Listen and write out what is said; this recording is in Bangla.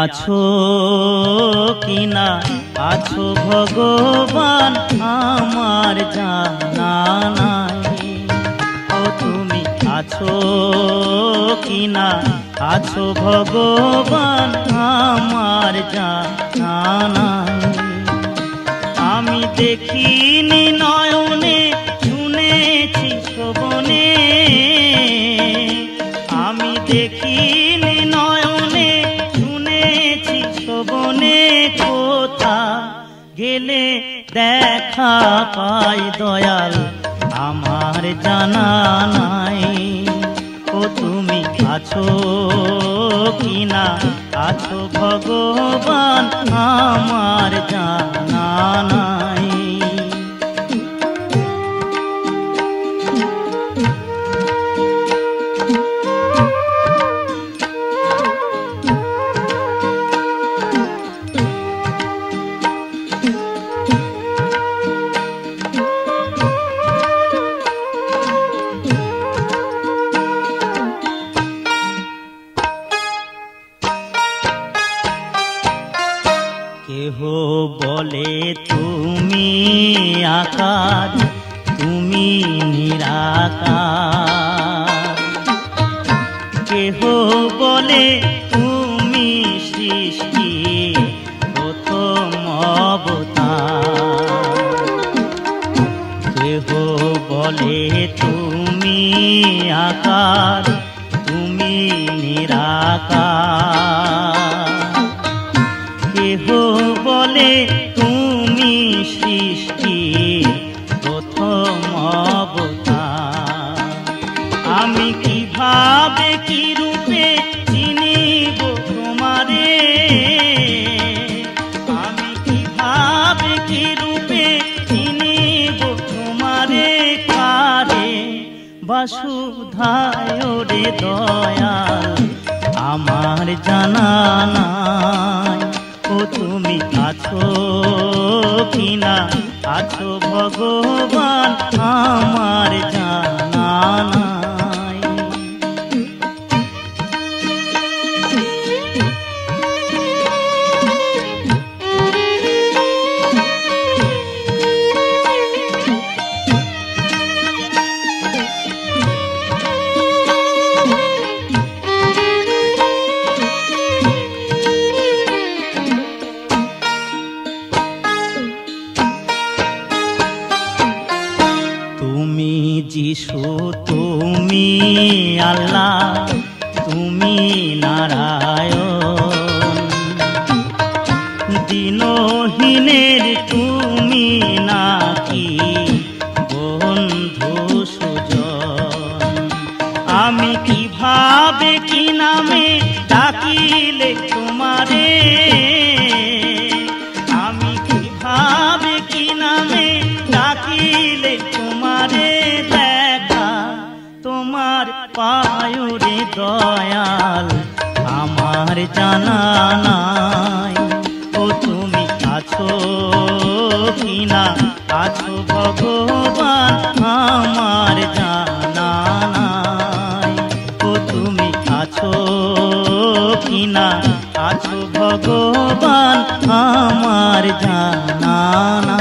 আছো কিনা আছো ভগবান আমার জানা নাই। ও তুমি আছো কিনা আছো ভগবান আমার জানা নাই। আমি দেখিনি নয়নে শুনেছি শ্রবণে, আমি দেখিনি নয়নে শুনেছি শ্রবণে, কোথা গেলে দেখা পাই দয়াল আমার জানা নাই। ও তুমি আছো কিনা আছো ভগবান আমার জানা নাই। কেহ বলে তুমি আকার তুমি নিরাকার, কেহ বলে তুমি সৃষ্টি প্রথম অবতার, কেহ বলে তুমি আকার তুমি নিরাকার, কেহ বলে তুমি সৃষ্টি প্রথম অবতার। আমি কিভাবে কি রূপে চিনিব তোমারে, আমি কিভাবে কি রূপে চিনিব তোমারে, কারে বসুধায় রে দয়াল আমার জানা নাই। ও তুমি আছো কিনা আছো ভগবান আমার জানা নাই। তুমি যিশু তুমি আল্লাহ তুমি নারায়ণ, দিনহীনের তুমি নাকি বন্ধু সুজন। আমি কিভাবে কি নামে ডাকিলে তোমারে, আমি কিভাবে কি নামে ডাকিলে তোমারে, দেখা তোমার পায়ুরে দয়াল আমার জানা নাই। ও তুমি আছো কিনা আছো ভগবান আমার জানা নাই। ও তুমি আছো কিনা আছো ভগবান আমার জানা নাই।